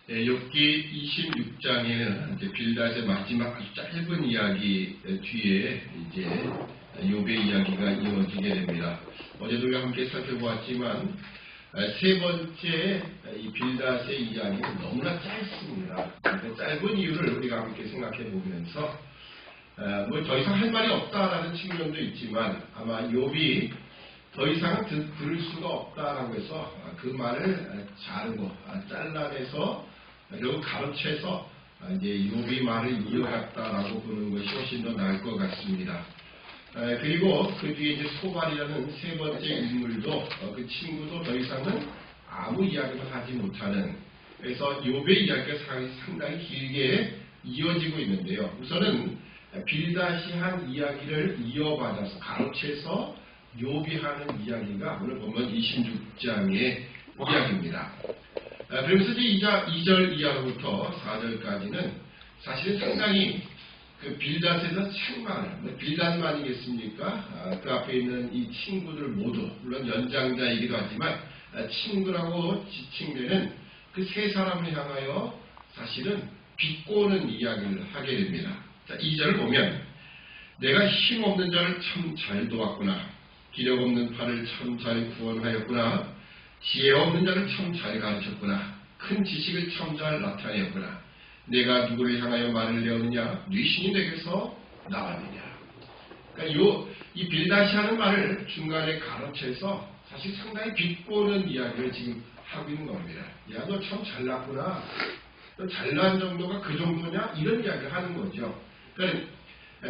욥기 26장에는 이제 빌닷의 마지막 아주 짧은 이야기 뒤에 이제 욥의 이야기가 이어지게 됩니다. 어제도 우리가 함께 살펴보았지만 세 번째 이 빌닷의 이야기는 너무나 짧습니다. 짧은 이유를 우리가 함께 생각해 보면서 뭐 더 이상 할 말이 없다라는 측면도 있지만 아마 욥이 더 이상 들을 수가 없다라고 해서 그 말을 자르고 잘라내서 결국 가로채서 이제 욥이 말을 이어갔다라고 보는 것이 훨씬 더 나을 것 같습니다. 그리고 그 뒤에 이제 소발이라는 세 번째 인물도 그 친구도 더 이상은 아무 이야기도 하지 못하는, 그래서 욥의 이야기가 상당히 길게 이어지고 있는데요. 우선은 빌닷이 한 이야기를 이어받아서 가로채서 욥이 하는 이야기가 오늘 보면 26장의 이야기입니다. 그러면서 이제 2절 이하로부터 4절까지는 사실은 상당히 그 빌닷에서 책망을, 빌닷만이겠습니까? 그 앞에 있는 이 친구들 모두, 물론 연장자이기도 하지만 친구라고 지칭되는 그 세 사람을 향하여 사실은 비꼬는 이야기를 하게 됩니다. 자, 2절을 보면 내가 힘없는 자를 참 잘 도왔구나. 기력 없는 팔을 참 잘 구원하였구나. 지혜 없는 자를 참 잘 가르쳤구나. 큰 지식을 참 잘 나타내었구나. 내가 누구를 향하여 말을 내었느냐? 네 신이 내게서 나왔느냐? 그러니까 이 빌닷이 하는 말을 중간에 가로채서 사실 상당히 비꼬는 이야기를 지금 하고 있는 겁니다. 야, 너 참 잘났구나. 너 잘난 정도가 그 정도냐? 이런 이야기를 하는 거죠. 그러니까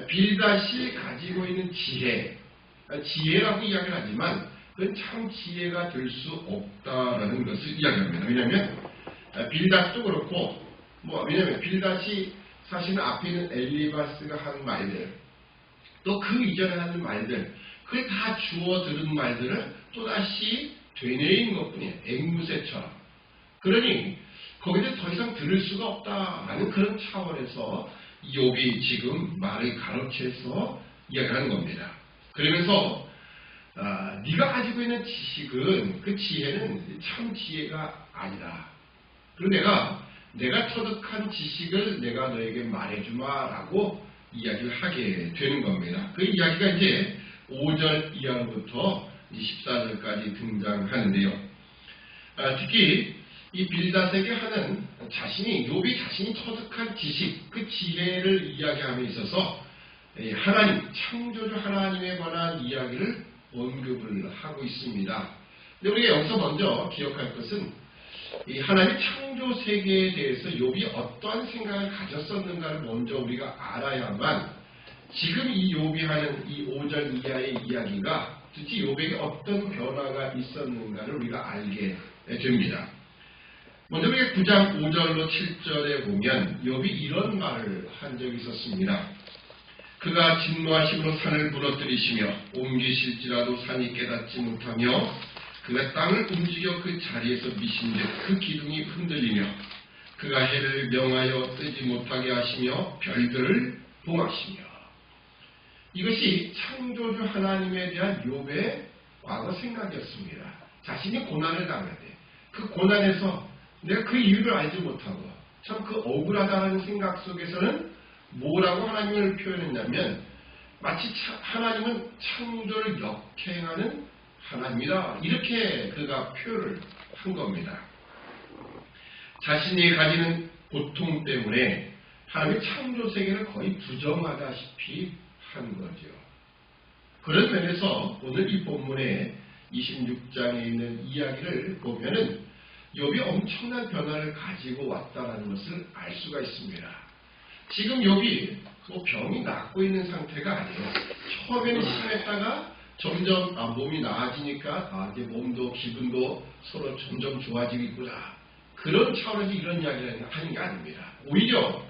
빌닷이 가지고 있는 지혜라고 이야기를 하지만 그건 참 지혜가 될 수 없다라는 것을 이야기합니다. 왜냐하면 빌닷도 그렇고, 왜냐하면 빌닷이 사실은 앞에 있는 엘리바스가 한 말들, 또 그 이전에 하는 말들, 그걸 다 주워 들은 말들을 또다시 되뇌인 것뿐이에요. 앵무새처럼. 그러니 거기서 더 이상 들을 수가 없다라는 그런 차원에서 욥이 지금 말을 가로채서 이야기하는 겁니다. 그러면서 네가 가지고 있는 지식은, 그 지혜는 참 지혜가 아니다. 그리고 내가 터득한 지식을 내가 너에게 말해주마라고 이야기를 하게 되는 겁니다. 그 이야기가 이제 5절 이하부터 14절까지 등장하는데요. 특히 이 빌닷에게 하는 욥이 자신이 터득한 지식, 그 지혜를 이야기함에 있어서 하나님, 창조주 하나님에 관한 이야기를 언급을 하고 있습니다. 근데 우리가 여기서 먼저 기억할 것은 이 하나님의 창조 세계에 대해서 욥이 어떠한 생각을 가졌었는가를 먼저 우리가 알아야만 지금 이 욥이 하는 이 5절 이하의 이야기가 도대체 욥에게 어떤 변화가 있었는가를 우리가 알게 됩니다. 먼저 우리가 9장 5절로 7절에 보면 욥이 이런 말을 한 적이 있었습니다. 그가 진노하심으로 산을 무너뜨리시며 옮기실지라도 산이 깨닫지 못하며 그가 땅을 움직여 그 자리에서 미신듯 그 기둥이 흔들리며 그가 해를 명하여 뜨지 못하게 하시며 별들을 봉하시며. 이것이 창조주 하나님에 대한 욥의 과거 생각이었습니다. 자신이 고난을 당할 때 그 고난에서 내가 그 이유를 알지 못하고 참 그 억울하다는 생각 속에서는 뭐라고 하나님을 표현했냐면 마치 하나님은 창조를 역행하는 하나님이다, 이렇게 그가 표현을 한 겁니다. 자신이 가지는 고통 때문에 하나님의 창조 세계를 거의 부정하다시피 한 거죠. 그런 면에서 오늘 이 본문의 26장에 있는 이야기를 보면은 욥이 엄청난 변화를 가지고 왔다는 것을 알 수가 있습니다. 지금 욥이 병이 낫고 있는 상태가 아니에요. 처음에는 심했다가 점점 몸이 나아지니까 이제 몸도 기분도 서로 점점 좋아지고 있구나, 그런 차원에서 이런 이야기를 하는 게 아닙니다. 오히려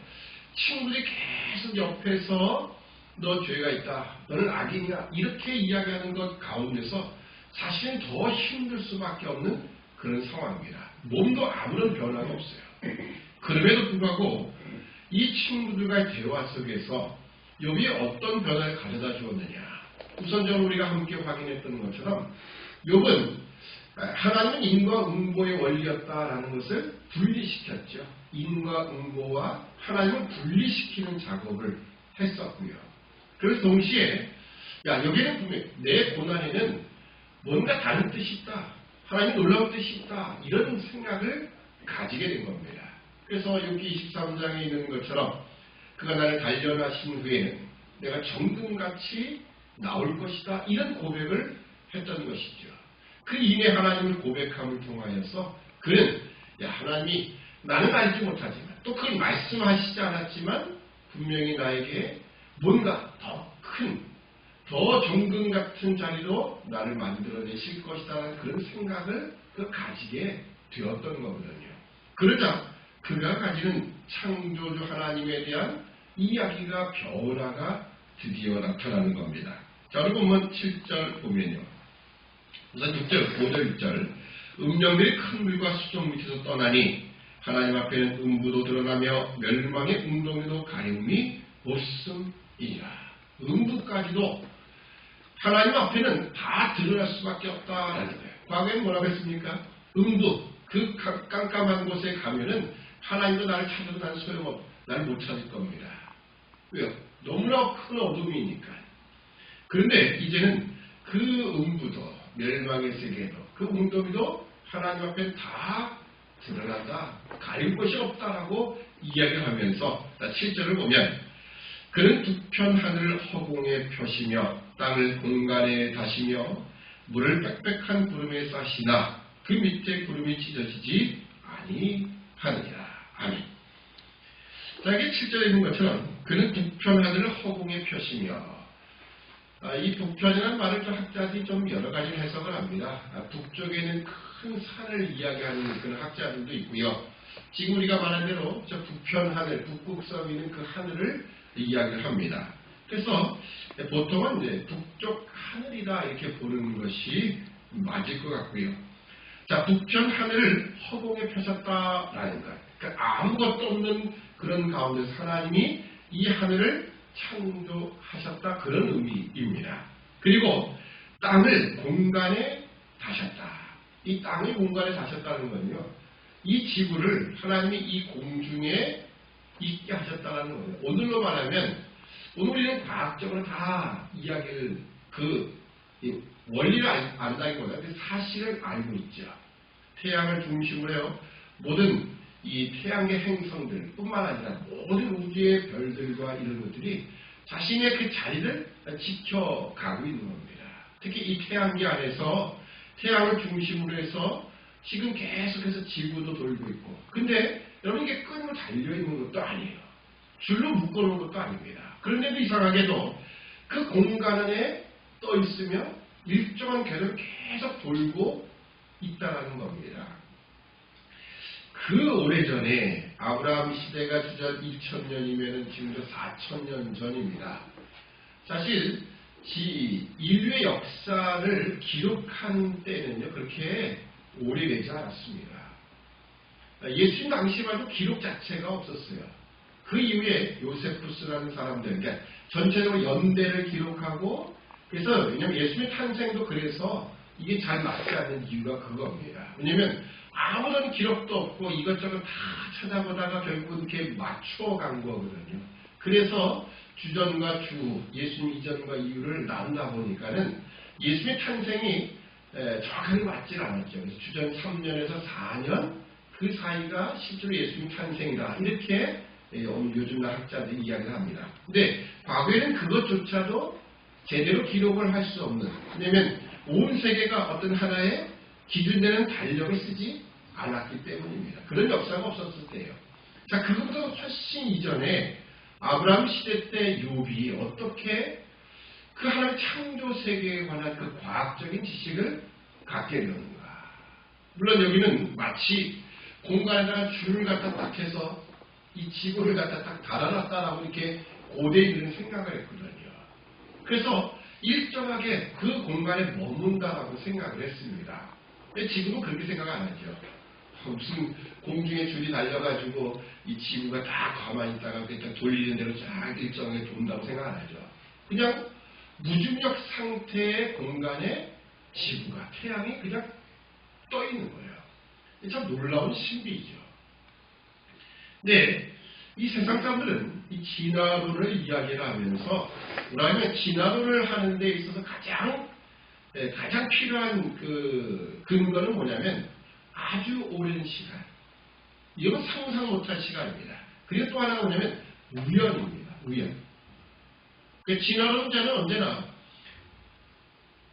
친구들이 계속 옆에서 너 죄가 있다, 너는 악인이야, 이렇게 이야기하는 것 가운데서 사실은 더 힘들 수밖에 없는 그런 상황입니다. 몸도 아무런 변화가 없어요. 그럼에도 불구하고 이 친구들과의 대화 속에서 욥이 어떤 변화를 가져다 주었느냐. 우선적으로 우리가 함께 확인했던 것처럼 욥은 하나님은 인과응보의 원리였다라는 것을 분리시켰죠. 인과응보와 하나님을 분리시키는 작업을 했었고요. 그래서 동시에 여기는 분명히 내 고난에는 뭔가 다른 뜻이 있다. 하나님이 놀라운 뜻이 있다. 이런 생각을 가지게 된 겁니다. 그래서 여기 23장에 있는 것처럼 그가 나를 단련하신 후에는 내가 정금같이 나올 것이다. 이런 고백을 했던 것이죠. 그 이내 하나님을 고백함을 통하여서 그는 하나님이 나는 알지 못하지만 또 그걸 말씀하시지 않았지만 분명히 나에게 뭔가 더 큰, 더 정금 같은 자리로 나를 만들어내실 것이라는 그런 생각을 가지게 되었던 거거든요. 그러자 그가 가지는 창조주 하나님에 대한 이야기가 변화가 드디어 나타나는 겁니다. 자, 우리 본문 7절 보면요. 우선 6절, 5절, 6절. 음령들이 큰 물과 수정 밑에서 떠나니 하나님 앞에는 음부도 드러나며 멸망의 웅덩이도 가리움이 없음이니라. 음부까지도 하나님 앞에는 다 드러날 수밖에 없다라는 거예요. 과거에 뭐라고 했습니까? 음부, 그 깜깜한 곳에 가면은 하나님도 나를 찾아도 나는 소용없고 나를 못 찾을 겁니다. 왜요? 너무나 큰 어둠이니까. 그런데 이제는 그 음부도 멸망의 세계도 그 웅덩이도 하나님 앞에 다 드러난다. 가릴 것이 없다라고 이야기하면서 7절을 보면 그는 두 편 하늘을 허공에 펴시며 땅을 공간에 다시며 물을 빽빽한 구름에 싸시나 그 밑에 구름이 찢어지지 아니하느니라. 아멘. 자, 이게 7절에 있는 것처럼 그는 북편 하늘을 허공에 펴시며 이 북편이라는 말을 좀 학자들이 좀 여러 가지 해석을 합니다. 북쪽에는 큰 산을 이야기하는 그런 학자들도 있고요. 지금 우리가 말한 대로 저 북편 하늘, 북극섬 있는 그 하늘을 이야기를 합니다. 그래서 보통은 이제 북쪽 하늘이다 이렇게 보는 것이 맞을 것 같고요. 자, 북편 하늘을 허공에 펴셨다라는 것. 그러니까 아무것도 없는 그런 가운데서 하나님이 이 하늘을 창조하셨다 그런 의미입니다. 그리고 땅을 공간에 다셨다. 이 땅을 공간에 다셨다는 건요. 이 지구를 하나님이 이 공중에 있게 하셨다는 거예요. 오늘로 말하면 오늘 우리는 과학적으로 다 이야기를 원리를 안다기보다 그 사실을 알고 있죠. 태양을 중심으로 해요. 모든 이 태양의 행성들 뿐만 아니라 모든 우주의 별들과 이런 것들이 자신의 그 자리를 지켜가고 있는 겁니다. 특히 이 태양계 안에서 태양을 중심으로 해서 지금 계속해서 지구도 돌고 있고, 근데 여러분 이게 끈으로 달려있는 것도 아니에요. 줄로 묶어놓은 것도 아닙니다. 그런데도 이상하게도 그 공간 안에 떠 있으며 일정한 궤도를 계속 돌고 있다는 겁니다. 그 오래전에 아브라함 시대가 주전 2000년이면 지금도 4000년 전입니다. 사실 인류의 역사를 기록한 때는요 그렇게 오래되지 않았습니다. 예수님 당시만 해도 기록 자체가 없었어요. 그 이후에 요세푸스라는 사람들, 그러니까 전체적으로 연대를 기록하고, 그래서 왜냐하면 예수님의 탄생도 그래서 이게 잘 맞지 않는 이유가 그겁니다. 왜냐하면 아무런 기록도 없고 이것저것 다 찾아보다가 결국 이렇게 맞춰간 거거든요. 그래서 주전과 주, 예수님 이전과 이후를 나눈다 보니까는 예수님의 탄생이 정확하게 맞질 않았죠. 그래서 주전 3년에서 4년 그 사이가 실제로 예수님 탄생이다. 이렇게 요즘날 학자들이 이야기를 합니다. 근데 과거에는 그것조차도 제대로 기록을 할 수 없는, 왜냐하면 온 세계가 어떤 하나의 기준되는 달력을 쓰지 않았기 때문입니다. 그런 역사가 없었을 때예요. 자, 그것보다 훨씬 이전에 아브라함 시대 때 욥이 어떻게 그 하나님의 창조 세계에 관한 그 과학적인 지식을 갖게 되는가. 물론 여기는 마치 공간에다가 줄을 갖다 딱 해서 이 지구를 갖다 딱 달아놨다라고 이렇게 고대인들은 생각을 했거든요. 그래서 일정하게 그 공간에 머문다라고 생각을 했습니다. 근데 지금은 그렇게 생각 안 하죠. 무슨 공중에 줄이 달려가지고 이 지구가 다 가만히 있다가 그냥 돌리는 대로 쫙 일정하게 돈다고 생각 안 하죠. 그냥 무중력 상태의 공간에 지구가, 태양이 그냥 떠 있는 거예요. 참 놀라운 신비죠. 네, 이 세상 사람들은 이 진화론을 이야기를 하면서 뭐냐면 진화론을 하는 데 있어서 가장 필요한 그 근거는 뭐냐면 아주 오랜 시간. 이건 상상 못할 시간입니다. 그리고 또 하나가 뭐냐면 우연입니다. 우연. 그 진화론자는 언제나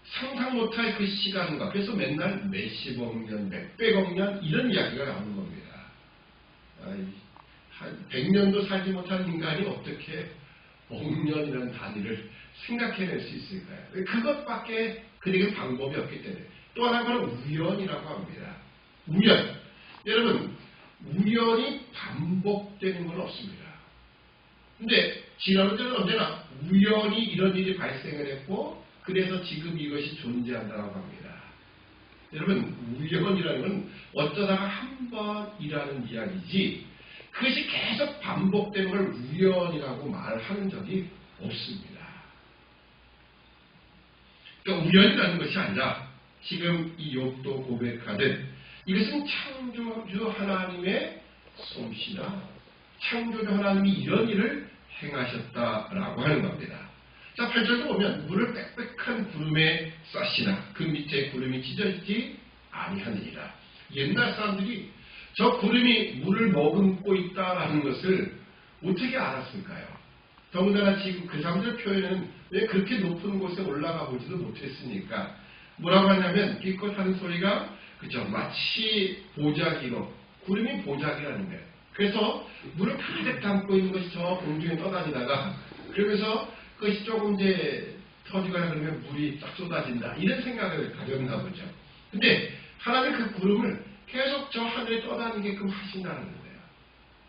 상상 못할 그 시간과 그래서 맨날 몇십억 년, 몇백억 년 이런 이야기가 나오는 겁니다. 한 100년도 살지 못한 인간이 어떻게 억년이라는 단위를 생각해낼 수 있을까요? 그것밖에 그에게 방법이 없기 때문에 또 하나가 우연이라고 합니다. 우연. 여러분 우연이 반복되는 건 없습니다. 근데 진화론자는 언제나 우연히 이런 일이 발생을 했고 그래서 지금 이것이 존재한다고 합니다. 여러분 우연이라는 건 어쩌다가 한 번이라는 이야기지 그것이 계속 반복되는 걸 우연이라고 말하는 적이 없습니다. 그러니까 우연이라는 것이 아니라 지금 이 욥도 고백하듯 이것은 창조주 하나님의 솜씨나 창조주 하나님이 이런 일을 행하셨다라고 하는 겁니다. 자, 8절도 보면 물을 빽빽한 구름에 싸시나 그 밑에 구름이 찢어지지 아니하느니라. 옛날 사람들이 저 구름이 물을 머금고 있다라는 것을 어떻게 알았을까요? 더군다나 지금 그 사람들 표현은 왜 그렇게 높은 곳에 올라가 보지도 못했으니까 뭐라고 하냐면 기껏 하는 소리가 그죠? 마치 보자기로 구름이 보자기라는 거예요. 그래서 물을 가득 담고 있는 것이 저 공중에 떠다니다가 그러면서 그것이 조금 이제 터지거나 그러면 물이 쫙 쏟아진다 이런 생각을 가졌나 보죠. 근데 하나님 그 구름을 계속 저 하늘에 떠다니게끔 하신다는 거예요.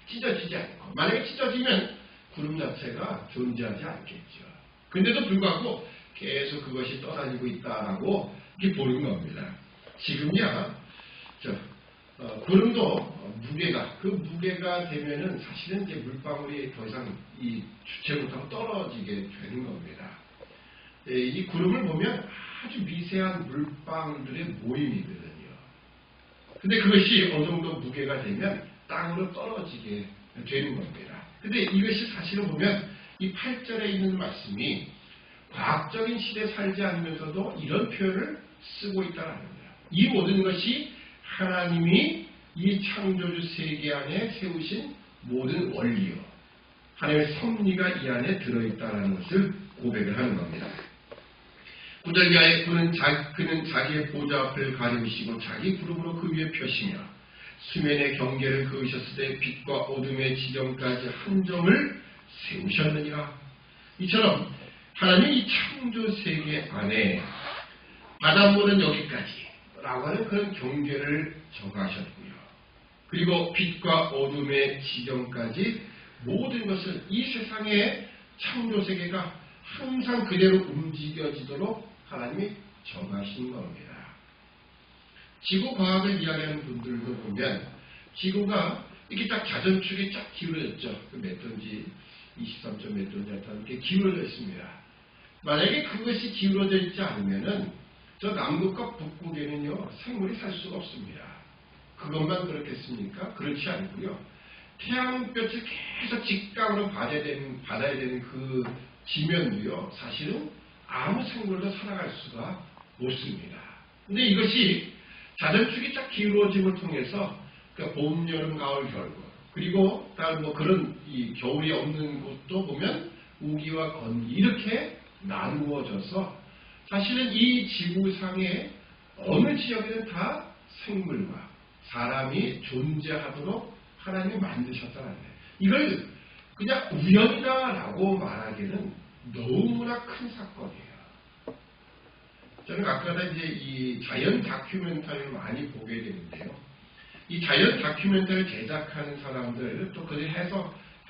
찢어지지 않고. 만약에 찢어지면 구름 자체가 존재하지 않겠죠. 근데도 불구하고 계속 그것이 떠다니고 있다라고 이렇게 보는 겁니다. 지금이야 구름도 무게가 되면은 사실은 이제 물방울이 더 이상 이 주체 못하고 떨어지게 되는 겁니다. 이 구름을 보면 아주 미세한 물방울들의 모임이거든요. 근데 그것이 어느 정도 무게가 되면 땅으로 떨어지게 되는 겁니다. 근데 이것이 사실은 보면 이 8절에 있는 말씀이 과학적인 시대에 살지 않으면서도 이런 표현을 쓰고 있다는 거예요. 이 모든 것이 하나님이 이 창조주 세계 안에 세우신 모든 원리요. 하나님의 섭리가 이 안에 들어있다는 것을 고백을 하는 겁니다. 9절 이하에 그는 자기의 보좌 앞을 가리우시고 자기 구름으로 그 위에 펴시며 수면의 경계를 그으셨을 때 빛과 어둠의 지점까지 한 점을 세우셨느니라. 이처럼 하나님 이 창조 세계 안에 바닷물은 여기까지 라고 하는 그런 경계를 정하셨고요. 그리고 빛과 어둠의 지점까지 모든 것을 이 세상의 창조 세계가 항상 그대로 움직여지도록 하나님이 정하신 겁니다. 지구과학을 이야기하는 분들도 보면 지구가 이렇게 딱 자전축이 쫙 기울어졌죠. 그 몇 톤지 23점 몇 톤지 이렇게 기울어져 있습니다. 만약에 그것이 기울어져 있지 않으면은 저 남극과 북극에는요 생물이 살 수가 없습니다. 그것만 그렇겠습니까? 그렇지 않고요. 태양볕을 계속 직각으로 받아야 되는 그 지면도요 사실은 아무 생물도 살아갈 수가 없습니다. 근데 이것이 자전축이 딱 기울어짐을 통해서 그러니까 봄, 여름, 가을, 겨울 그리고 다른 그런 이 겨울이 없는 곳도 보면 우기와 건기 이렇게 나누어져서 사실은 이 지구상의 어느 지역에는 다 생물과 사람이 존재하도록 하나님이 만드셨다는 거예요. 이걸 그냥 우연이다라고 말하기는 너무나 큰 사건이에요. 저는 가끔가다 이제 이 자연 다큐멘터리를 많이 보게 되는데요. 이 자연 다큐멘터리를 제작하는 사람들, 또 그들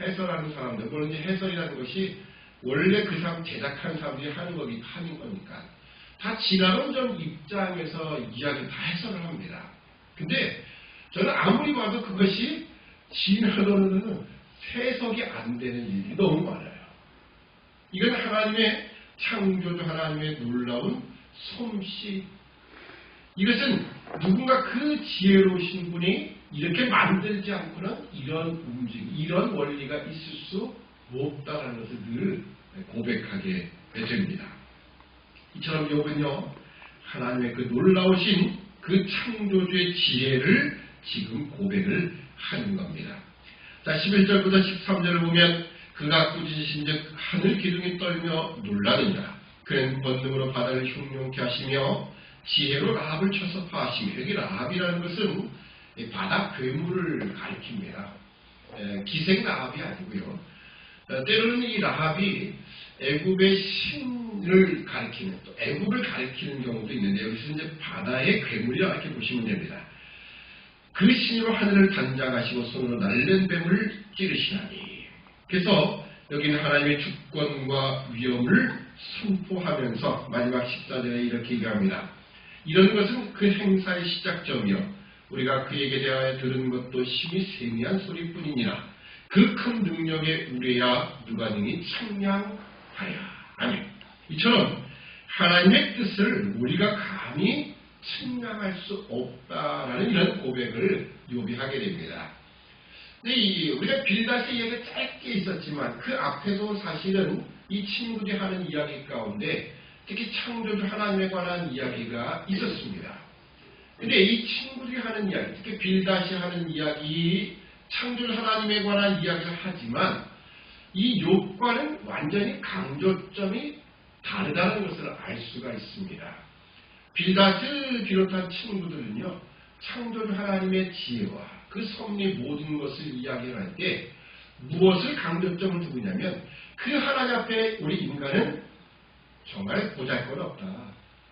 해설하는 사람들, 물론 이제 해설이라는 것이 원래 그 사람 제작하는 사람들이 하는 거니까 다 진화론적 입장에서 이야기를 다 해설을 합니다. 근데 저는 아무리 봐도 그것이 진화론으로는 해석이 안 되는 일이 너무 많아요. 이건 하나님의 창조주 하나님의 놀라운 솜씨, 이것은 누군가 그 지혜로우신 분이 이렇게 만들지 않고는 이런 움직임, 이런 원리가 있을 수 없다라는 것을 늘 고백하게 됩니다. 이처럼 욥은요, 하나님의 그 놀라우신 그 창조주의 지혜를 지금 고백을 하는 겁니다. 자, 11절부터 13절을 보면 그가 꾸짖으신즉 하늘 기둥이 떨며 놀라느니라. 그는 권능으로 바다를 흉룡케 하시며 지혜로 라합을 쳐서 파하시며, 여기 라합이라는 것은 바다 괴물을 가리킵니다. 기생 라합이 아니고요. 때로는 이 라합이 애굽의 신을 가리키는, 또 애굽을 가리키는 경우도 있는데, 여기서 이제 바다의 괴물이라 이렇게 보시면 됩니다. 그 신으로 하늘을 단장하시고 손으로 날른 뱀을 찌르시나니. 그래서 여기는 하나님의 주권과 위엄을 선포하면서 마지막 14절에 이렇게 얘기합니다. 이런 것은 그 행사의 시작점이요, 우리가 그에게 대하여 들은 것도 심히 세미한 소리뿐이니라. 그 큰 능력에 우려야 누가 능히 청량하여. 아멘. 이처럼 하나님의 뜻을 우리가 감히 측량할 수 없다라는 이런 고백을 욥이 하게 됩니다. 근데 우리가 빌닷의 이야기가 짧게 있었지만 그 앞에도 사실은 이 친구들이 하는 이야기 가운데 특히 창조주 하나님에 관한 이야기가 있었습니다. 근데 이 친구들이 하는 이야기, 특히 빌닷이 하는 이야기, 창조주 하나님에 관한 이야기를 하지만 이 욥과는 완전히 강조점이 다르다는 것을 알 수가 있습니다. 빌닷을 비롯한 친구들은요, 창조주 하나님의 지혜와 그 섭리 모든 것을 이야기할 때 무엇을 강조점을 두느냐면 그 하나님 앞에 우리 인간은 정말 보잘것없다.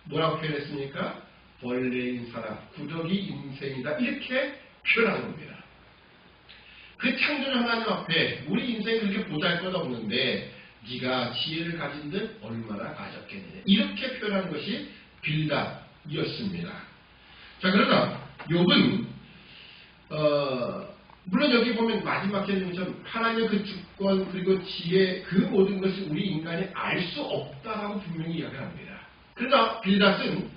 뭐라고 표현했습니까? 벌레인 사람, 구더기 인생이다. 이렇게 표현한 겁니다. 그 창조주 하나님 앞에 우리 인생이 그렇게 보잘것없는데 네가 지혜를 가진 듯 얼마나 가졌겠느냐. 이렇게 표현한 것이 빌닷이었습니다. 자, 그러나 욥은 물론 여기 보면 마지막 제정처럼 하나님의 그 주권 그리고 지혜 그 모든 것을 우리 인간이 알 수 없다라고 분명히 이야기합니다. 그러나 빌닷은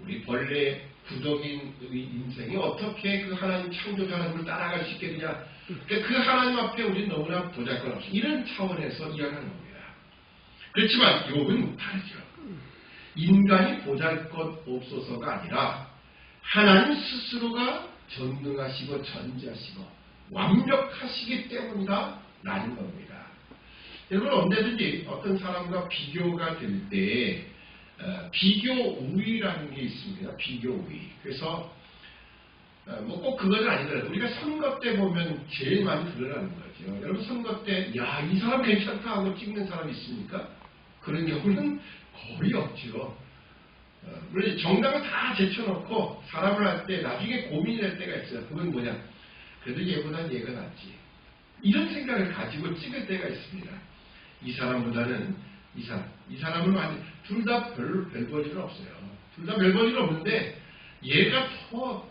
우리 벌레 구덕인 인생이 어떻게 그 하나님 창조주 하나님을 따라갈 수 있겠느냐. 그 하나님 앞에 우리는 너무나 보잘것없어. 이런 차원에서 이야기하는 겁니다. 그렇지만 욥은 다르죠. 인간이 보잘것없어서가 아니라 하나님 스스로가 전능하시고 전지하시고 완벽하시기 때문이다라는 겁니다. 여러분 언제든지 어떤 사람과 비교가 될 때 비교 우위라는 게 있습니다. 비교 우위. 그래서 뭐 꼭 그건 아니더라도 우리가 선거 때 보면 제일 많이 드러나는 거죠. 여러분 선거 때 야, 이 사람 괜찮다 하고 찍는 사람이 있습니까? 그런 경우는 거의 없죠. 물론 정당을 다 제쳐놓고 사람을 할 때 나중에 고민이 될 때가 있어요. 그건 뭐냐? 그래도 얘보단 얘가 낫지. 이런 생각을 가지고 찍을 때가 있습니다. 이 사람보다는 이 사람은 완전 둘 다 별 볼일은 없어요. 둘 다 별 볼일은 없는데 얘가 더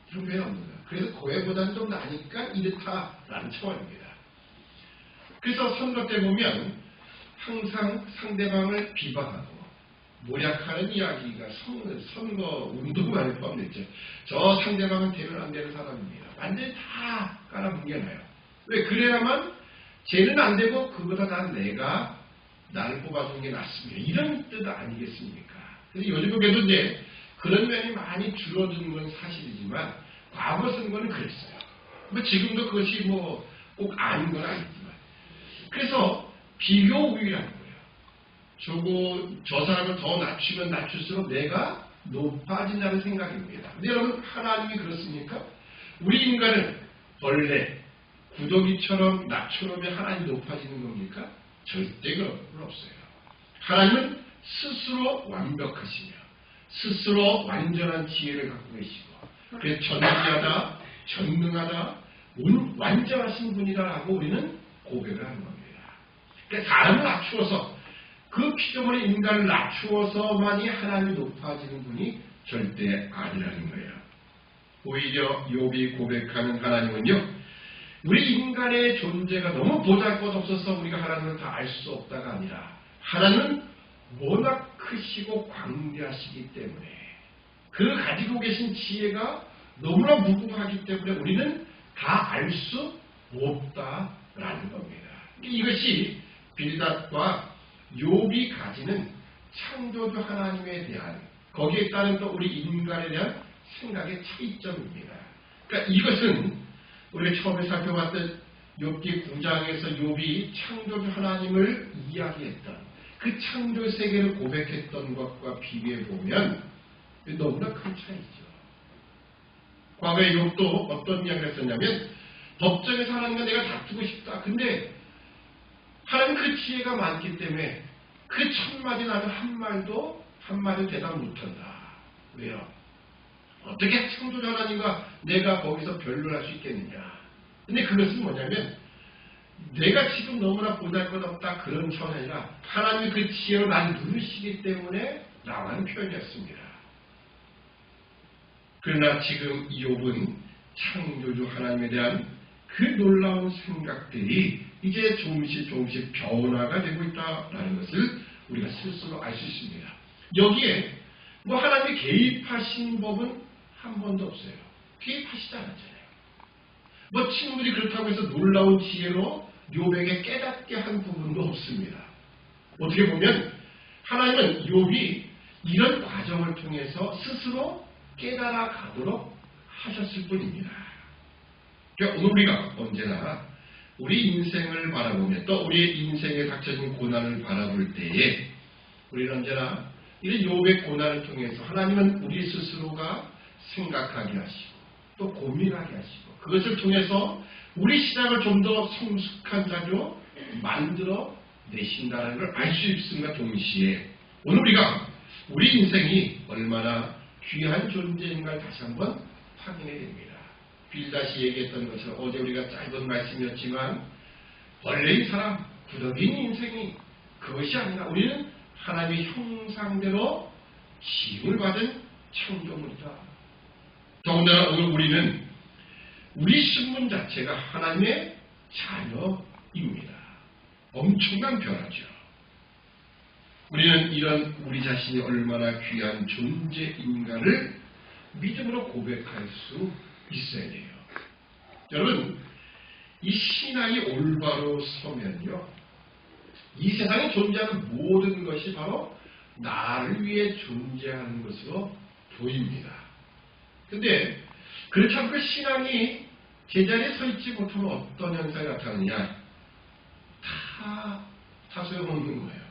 별로 없는 거야. 그래서 그 애보다는 좀 나니까 이렇다라는 차원입니다. 그래서 선거 때 보면 항상 상대방을 비방하고 모략하는 이야기가 선거 운동만에 포함됐죠. 저 상대방은 되면 안 되는 사람입니다. 완전히 다 깔아뭉개놔요. 왜? 그래야만 쟤는 안 되고 그보다 난 내가 나를 뽑아주는 게 낫습니다. 이런 뜻 아니겠습니까? 그래서 요즘에도 이제 그런 면이 많이 줄어든 건 사실이지만 과거 선거는 그랬어요. 뭐 지금도 그것이 뭐 꼭 아닌 건 아니지만. 그래서 비교 우위라는 거예요. 저 사람을 더 낮추면 낮출수록 내가 높아진다는 생각입니다. 근데 여러분 하나님이 그렇습니까? 우리 인간은 벌레, 구더기처럼 낮춰놓으면 하나님이 높아지는 겁니까? 절대 그런 건 없어요. 하나님은 스스로 완벽하시며 스스로 완전한 지혜를 갖고 계시고 그래서 전지하다, 전능하다, 완전하신 분이라고 우리는 고백을 하는 겁니다. 그러니까 사람을 낮추어서 그 피조물의 인간을 낮추어서만이 하나님이 높아지는 분이 절대 아니라는 거예요. 오히려 욥이 고백하는 하나님은요, 우리 인간의 존재가 너무 보잘것없어서 우리가 하나님을 다 알 수 없다가 아니라 하나님은 워낙 크시고 광대하시기 때문에 그 가지고 계신 지혜가 너무나 무궁하기 때문에 우리는 다 알 수 없다라는 겁니다. 이것이 빌닷과 욥이 가지는 창조주 하나님에 대한 거기에 따른 또 우리 인간에 대한 생각의 차이점입니다. 그러니까 이것은 우리가 처음에 살펴봤던 욥기 9장에서 욥이 창조주 하나님을 이야기했던 그 창조 세계를 고백했던 것과 비교해 보면 너무나 큰 차이죠. 과거에 욥도 어떤 이야기를 했었냐면 법정에서 하나님과 내가 다투고 싶다. 근데 하나님 그 지혜가 많기 때문에 그 첫마디 나는 한마디 대답 못한다. 왜요? 어떻게 창조주 하나님과 내가 거기서 변론할 수 있겠느냐. 근데 그것은 뭐냐면 내가 지금 너무나 보잘것없다 그런 차원이 아니라 하나님이 그 지혜로 날 누르시기 때문에 나와는 표현이었습니다. 그러나 지금 욥은 창조주 하나님에 대한 그 놀라운 생각들이 이제 조금씩 변화가 되고 있다는 것을 우리가 스스로 알 수 있습니다. 여기에 뭐 하나님이 개입하신 법은 한 번도 없어요. 개입하시지 않았잖아요. 뭐 친구들이 그렇다고 해서 놀라운 지혜로 욥에게 깨닫게 한 부분도 없습니다. 어떻게 보면 하나님은 욥이 이런 과정을 통해서 스스로 깨달아 가도록 하셨을 뿐입니다. 그러니까 오늘 우리가 언제나 우리 인생을 바라보며 또 우리의 인생에 닥쳐진 고난을 바라볼 때에 우리는 언제나 이런 욥의 고난을 통해서 하나님은 우리 스스로가 생각하게 하시고 또 고민하게 하시고 그것을 통해서 우리 신앙을 좀 더 성숙한 자로 만들어 내신다는 걸 알 수 있음과 동시에 오늘 우리가 우리 인생이 얼마나 귀한 존재인가를 다시 한번 확인해야 됩니다. 빌닷이 얘기했던 것처럼 어제 우리가 짧은 말씀이었지만 원래인 사람, 부득이인 인생이 그것이 아니라 우리는 하나님의 형상대로 지음을 받은 창조물이다. 더군다나 오늘 우리는 우리 신분 자체가 하나님의 자녀입니다. 엄청난 변화죠. 우리는 이런 우리 자신이 얼마나 귀한 존재인가를 믿음으로 고백할 수 있어야 돼요. 여러분, 이 신앙이 올바로 서면요, 이 세상에 존재하는 모든 것이 바로 나를 위해 존재하는 것으로 보입니다. 근데 그렇지 않고 신앙이 제자리에 서 있지 못하면 어떤 현상이 나타나느냐? 다 소용없는 거예요.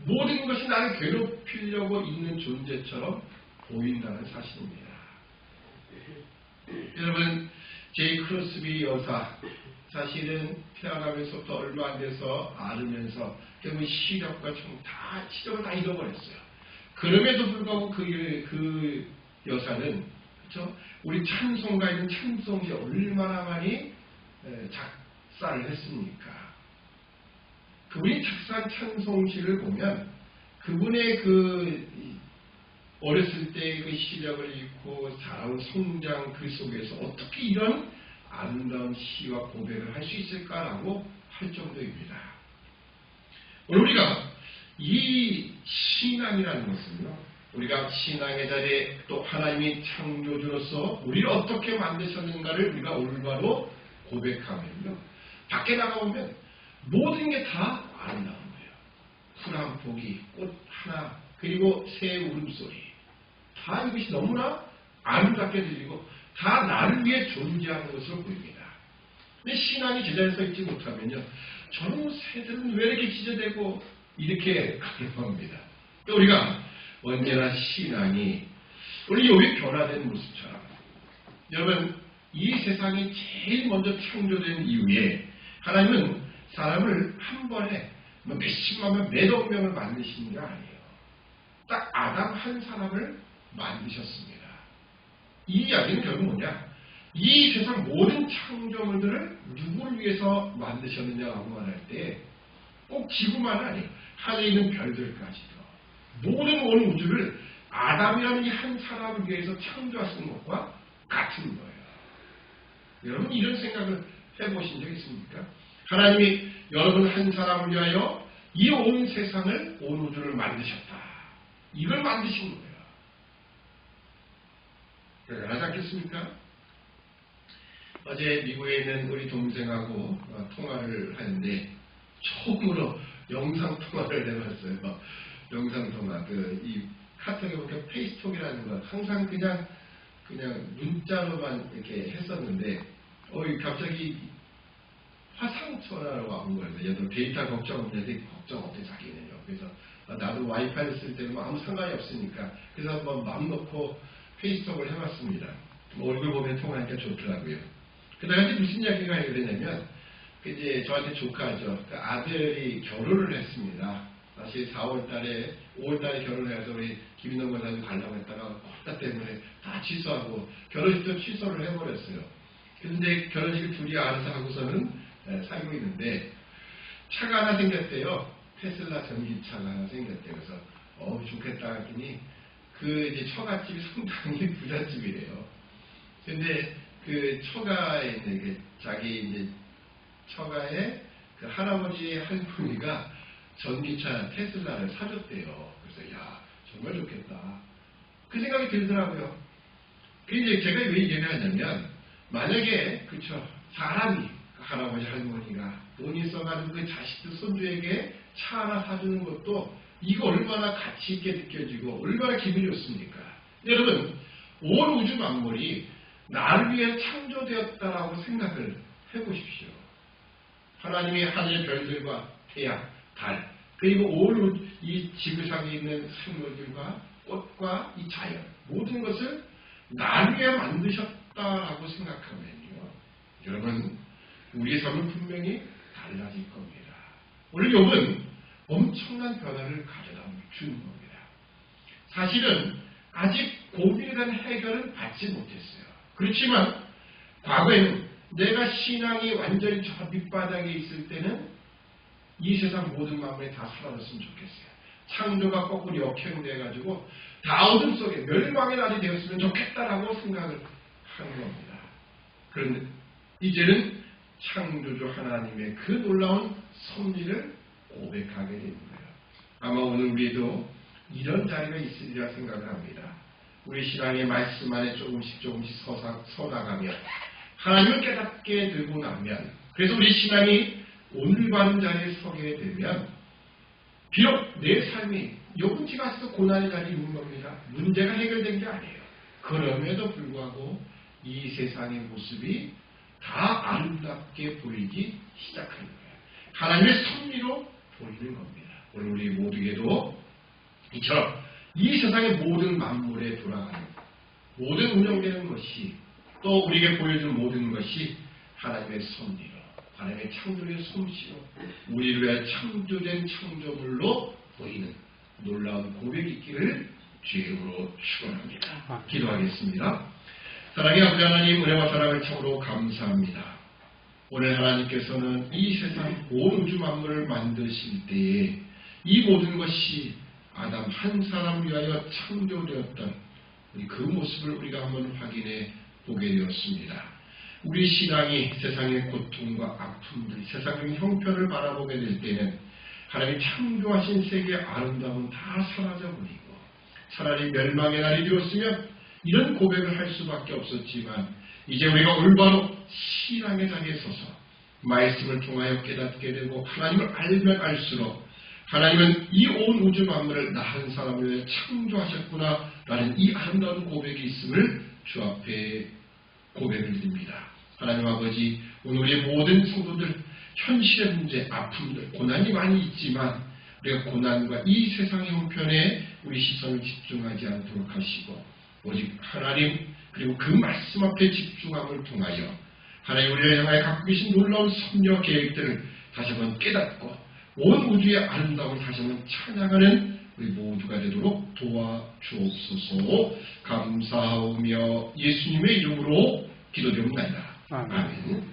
모든 것이 나를 괴롭히려고 있는 존재처럼 보인다는 사실입니다. 여러분, 제이 크로스비 여사 사실은 태어나면서부터 얼마 안 돼서 앓으면서 결국 시력과 시력을 다 잃어버렸어요. 그럼에도 불구하고 그 여사는 그렇죠? 우리 찬송가에 있는 찬송이 얼마나 많이 작사를 했습니까? 그분이 작사한 찬송시를 보면 그분의 그 어렸을 때 그 시력을 잃고 자라온 성장 그 속에서 어떻게 이런 아름다운 시와 고백을 할 수 있을까라고 할 정도입니다. 오늘 우리가 이 신앙이라는 것은요, 우리가 신앙의 자리에 또 하나님이 창조주로서 우리를 어떻게 만드셨는가를 우리가 올바로 고백하면요, 밖에 나가보면 모든 게 다 아름다운 거예요. 풀 한 포기, 꽃 하나, 그리고 새 울음소리, 다 이것이 너무나 아름답게 들리고 다 나를 위해 존재하는 것으로 보입니다. 근데 신앙이 제자리에 서 있지 못하면요, 저런 새들은 왜 이렇게 지저대고 이렇게 가는 겁니다. 우리가 언제나 신앙이 우리 여기 변화된 모습처럼, 여러분, 이 세상이 제일 먼저 창조된 이후에 하나님은 사람을 한 번에 몇십만 명, 몇억 명을 만드시는 게 아니에요. 딱 아담 한 사람을 만드셨습니다. 이 이야기는 결국 뭐냐? 이 세상 모든 창조물들을 누구를 위해서 만드셨느냐라고 말할 때 꼭 지구만 아니에요. 하늘에 있는 별들까지도 모든 온 우주를 아담이라는 이 한 사람을 위해서 창조하신 것과 같은 거예요. 여러분, 이런 생각을 해보신 적 있습니까? 하나님이 여러분 한 사람을 위하여 이 온 세상을, 온 우주를 만드셨다. 이걸 만드신 거예요. 대단하지 않겠습니까? 어제 미국에 있는 우리 동생하고 통화를 하는데 처음으로 영상 통화를 해봤어요. 영상 통화. 이 카톡에 보니까 페이스톡이라는 건 항상 그냥 문자로만 이렇게 했었는데 갑자기 화상 전화가 온 거예요. 얘도 데이터 걱정 없는데 걱정 없대 자기는요. 그래서 나도 와이파이를 쓸 때는 아무 상관이 없으니까 그래서 한번 마음 놓고 페이스톡을 해봤습니다. 얼굴 보면 통화하니까 좋더라고요. 그다음에 무슨 이야기가 되냐면 이제 저한테 조카죠. 그 아들이 결혼을 했습니다. 사실 4월달에 5월달에 결혼해서 우리 김인동 권사님 가려고 했다가 코로나 때문에 다 취소하고 결혼식도 취소를 해버렸어요. 그런데 결혼식을 둘이 알아서 하고서는 살고 있는데 차가 하나 생겼대요. 테슬라 전기차가 하나 생겼대요. 그래서 좋겠다 했더니 그 이제 처갓집이 상당히 부잣집이래요. 근데 그 처가에 있는 자기 이제 처가에 그 할아버지 할머니가 전기차 테슬라를 사줬대요. 그래서 야 정말 좋겠다. 그 생각이 들더라고요. 근데 제가 왜 얘기를 하냐면 만약에 그쵸 사람이 할아버지 할머니가 돈이 써가지고 그 자식들 손주에게 차 하나 사주는 것도 이거 얼마나 가치 있게 느껴지고 얼마나 기분이 좋습니까? 여러분 온 우주 만물이 나를 위해 창조되었다라고 생각을 해보십시오. 하나님이 하늘의 별들과 태양, 달, 그리고 온 이 지구상에 있는 생물들과 꽃과 이 자연 모든 것을 나를 위해 만드셨다라고 생각하면요. 여러분 우리의 삶은 분명히 달라질 겁니다. 오늘 욥은 엄청난 변화를 가져다 주는 겁니다. 사실은 아직 고민에 대한 해결은 받지 못했어요. 그렇지만 과거에는 내가 신앙이 완전히 저 밑바닥에 있을 때는 이 세상 모든 만물이 다 사라졌으면 좋겠어요. 창조가 거꾸로 역행돼가지고 다 어둠 속에 멸망의 날이 되었으면 좋겠다라고 생각을 하는 겁니다. 그런데 이제는 창조주 하나님의 그 놀라운 섭리를 고백하게 되는 거예요. 아마 오늘 우리도 이런 자리가 있으리라 생각을 합니다. 우리 신앙의 말씀 안에 조금씩 서나가며 하나님을 깨닫게 되고 나면 그래서 우리 신앙이 오늘 받은 자리에 서게 되면 비록 내 삶이 요금치가 고난의 자리에 있는 겁니다. 문제가 해결된 게 아니에요. 그럼에도 불구하고 이 세상의 모습이 다 아름답게 보이기 시작하는 거예요. 하나님의 섭리로 보이는 겁니다. 오늘 우리 모두에도 이처럼 이 세상의 모든 만물에 돌아가는 모든 운영되는 것이 또 우리에게 보여준 모든 것이 하나님의 섭리로 하나님의 창조의 솜씨로 우리를 위해 창조된 창조물로 보이는 놀라운 고백이 있기를 주님으로 축원합니다. 기도하겠습니다. 사랑의 아버지 하나님 은혜와 사랑을 참으로 감사합니다. 오늘 하나님께서는 이 세상 온 우주 만물을 만드실 때에 이 모든 것이 아담 한 사람 위하여 창조되었던 그 모습을 우리가 한번 확인해 보게 되었습니다. 우리 신앙이 세상의 고통과 아픔들, 세상의 형편을 바라보게 될 때는 하나님 창조하신 세계의 아름다움은 다 사라져버리고 차라리 멸망의 날이 되었으면 이런 고백을 할 수밖에 없었지만 이제 우리가 올바로 신앙의 자리에 서서 말씀을 통하여 깨닫게 되고 하나님을 알면 알수록 하나님은 이 온 우주 만물을 나 한 사람을 위해 창조하셨구나 라는 이 아름다운 고백이 있음을 주 앞에 고백을 드립니다. 하나님 아버지 오늘 우리의 모든 성도들 현실의 문제, 아픔들, 고난이 많이 있지만 우리가 고난과 이 세상의 형편에 우리 시선을 집중하지 않도록 하시고 오직 하나님 그리고 그 말씀 앞에 집중함을 통하여 하나님 우리를 향하여 갖고 계신 놀라운 섭리와 계획들을 다시 한번 깨닫고 온 우주의 아름다움을 다시 한번 찬양하는 우리 모두가 되도록 도와주옵소서. 감사하며 예수님의 이름으로 기도드립니다. 아멘.